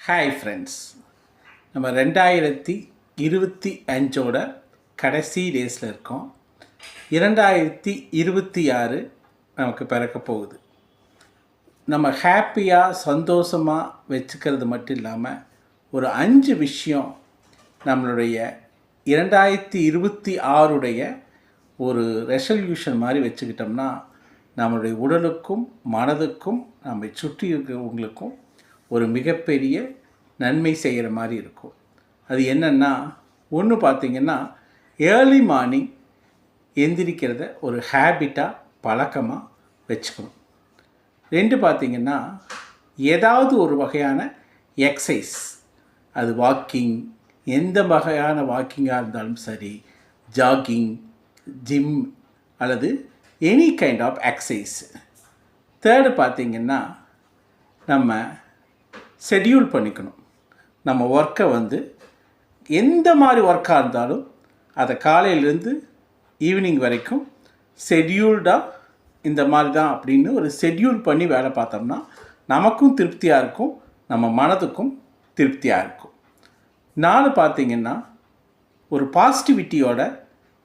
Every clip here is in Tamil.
ஹாய் ஃப்ரெண்ட்ஸ், நம்ம 2025ஓட கடைசி டேஸில் இருக்கோம். 2026 நமக்கு பிறக்க போகுது. நம்ம ஹாப்பியாக சந்தோஷமாக வச்சுக்கிறது மட்டும் இல்லாமல் ஒரு 5 விஷயம் நம்மளுடைய 2026உடைய ஒரு ரெசல்யூஷன் மாதிரி வச்சுக்கிட்டோம்னா நம்மளுடைய உடலுக்கும் மனதுக்கும் நம்மை சுற்றி இருக்கிறவங்களுக்கும் ஒரு மிகப்பெரிய நன்மை செய்கிற மாதிரி இருக்கும். அது என்னென்னா, ஒன்று பார்த்திங்கன்னா ஏர்லி மார்னிங் எந்திரிக்கிறத ஒரு ஹேபிட்டாக பழக்கமாக வச்சுக்கணும். 2 பார்த்திங்கன்னா ஏதாவது ஒரு வகையான எக்ஸசைஸ், அது வாக்கிங், எந்த வகையான வாக்கிங்காக இருந்தாலும் சரி, ஜாகிங், ஜிம் அல்லது எனி கைண்ட் ஆஃப் எக்ஸசைஸ். 3 பார்த்திங்கன்னா நம்ம ஷெட்யூல் பண்ணிக்கணும். நம்ம ஒர்க்கை எந்த மாதிரி ஒர்க்காக இருந்தாலும் அதை காலையிலேருந்து ஈவினிங் வரைக்கும் ஷெட்யூல்டாக இந்த மாதிரி தான் அப்படின்னு ஒரு ஷெட்யூல் பண்ணி வேலை பார்த்தோம்னா நமக்கும் திருப்தியாக இருக்கும், நம்ம மனதுக்கும் திருப்தியாக இருக்கும். 4 பார்த்திங்கன்னா ஒரு பாசிட்டிவிட்டியோட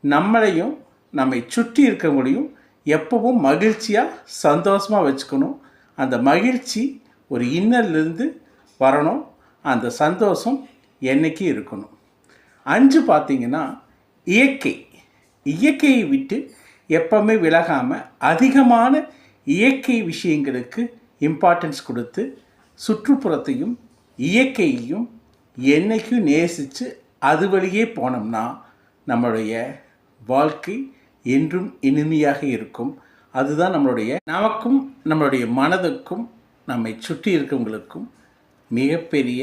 நம்மளையும் நம்மை சுற்றி இருக்கவங்களையும் எப்பவும் மகிழ்ச்சியாக சந்தோஷமாக வச்சுக்கணும். அந்த மகிழ்ச்சி ஒரு இன்னர்லேருந்து வரணும், அந்த சந்தோஷம் என்றைக்கும் இருக்கணும். 5 பார்த்திங்கன்னா இயற்கையை விட்டு எப்பவுமே விலகாமல் அதிகமான இயற்கை விஷயங்களுக்கு இம்பார்ட்டன்ஸ் கொடுத்து சுற்றுப்புறத்தையும் இயற்கையையும் என்றைக்கும் நேசித்து அது வழியே போனோம்னா நம்மளுடைய வாழ்க்கை என்றும் இனிமையாக இருக்கும். அதுதான் நமக்கும் நம்மளுடைய மனதுக்கும் நம்மை சுற்றி இருக்கவங்களுக்கும் மிகப்பெரிய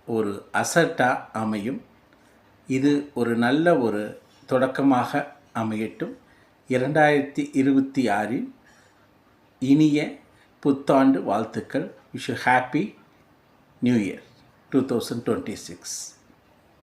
ஒரு அசட்டாக அமையும். இது ஒரு நல்ல ஒரு தொடக்கமாக அமையட்டும். 2026 இனிய புத்தாண்டு வாழ்த்துக்கள். Wish you happy new year 2026.